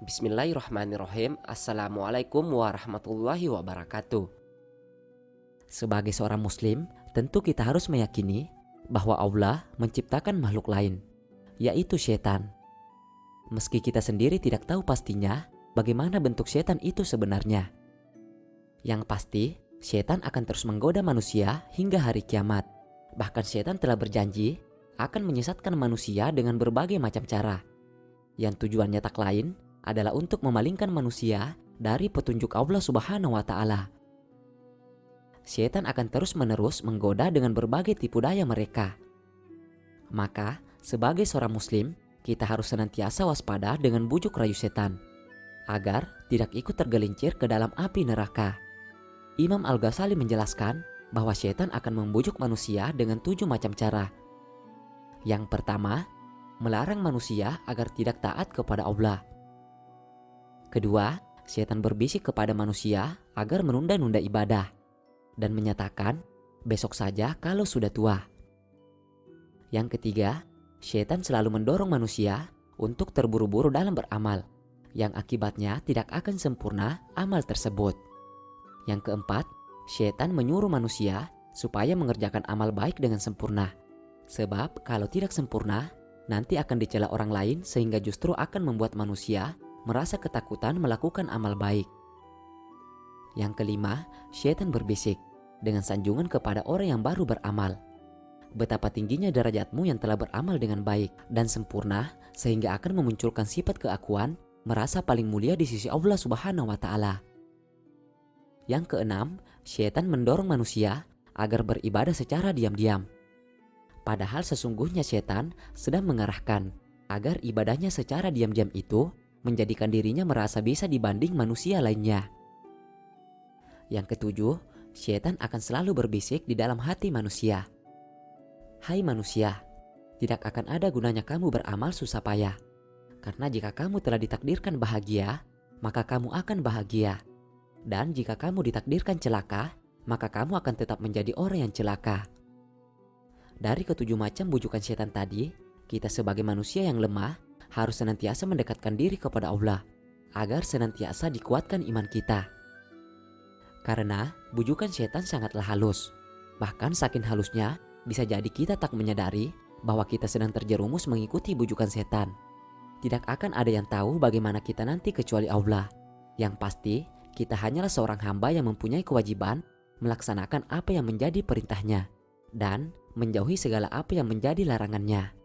Bismillahirrahmanirrahim. Assalamualaikum warahmatullahi wabarakatuh. Sebagai seorang muslim, tentu kita harus meyakini bahwa Allah menciptakan makhluk lain, yaitu setan. Meski kita sendiri tidak tahu pastinya bagaimana bentuk setan itu sebenarnya. Yang pasti, setan akan terus menggoda manusia hingga hari kiamat. Bahkan setan telah berjanji akan menyesatkan manusia dengan berbagai macam cara, yang tujuannya tak lain adalah untuk memalingkan manusia dari petunjuk Allah Subhanahu wa Ta'ala. Setan akan terus-menerus menggoda dengan berbagai tipu daya mereka. Maka, sebagai seorang muslim, kita harus senantiasa waspada dengan bujuk rayu setan, agar tidak ikut tergelincir ke dalam api neraka. Imam Al-Ghazali menjelaskan bahwa setan akan membujuk manusia dengan 7 macam cara. Yang pertama, melarang manusia agar tidak taat kepada Allah. Kedua, setan berbisik kepada manusia agar menunda-nunda ibadah dan menyatakan besok saja kalau sudah tua. Yang ketiga, setan selalu mendorong manusia untuk terburu-buru dalam beramal, yang akibatnya tidak akan sempurna amal tersebut. Yang keempat, setan menyuruh manusia supaya mengerjakan amal baik dengan sempurna. Sebab kalau tidak sempurna, nanti akan dicela orang lain sehingga justru akan membuat manusia merasa ketakutan melakukan amal baik. Yang kelima, setan berbisik dengan sanjungan kepada orang yang baru beramal. Betapa tingginya derajatmu yang telah beramal dengan baik dan sempurna sehingga akan memunculkan sifat keakuan merasa paling mulia di sisi Allah Subhanahu wa Ta'ala. Yang keenam, setan mendorong manusia agar beribadah secara diam-diam. Padahal sesungguhnya setan sedang mengarahkan agar ibadahnya secara diam-diam itu menjadikan dirinya merasa bisa dibanding manusia lainnya. Yang ketujuh, setan akan selalu berbisik di dalam hati manusia. Hai manusia, tidak akan ada gunanya kamu beramal susah payah. Karena jika kamu telah ditakdirkan bahagia, maka kamu akan bahagia. Dan jika kamu ditakdirkan celaka, maka kamu akan tetap menjadi orang yang celaka. Dari ketujuh macam bujukan setan tadi, kita sebagai manusia yang lemah harus senantiasa mendekatkan diri kepada Allah agar senantiasa dikuatkan iman kita. Karena bujukan setan sangatlah halus. Bahkan saking halusnya bisa jadi kita tak menyadari bahwa kita sedang terjerumus mengikuti bujukan setan. Tidak akan ada yang tahu bagaimana kita nanti kecuali Allah. Yang pasti kita hanyalah seorang hamba yang mempunyai kewajiban melaksanakan apa yang menjadi perintahnya dan menjauhi segala apa yang menjadi larangannya.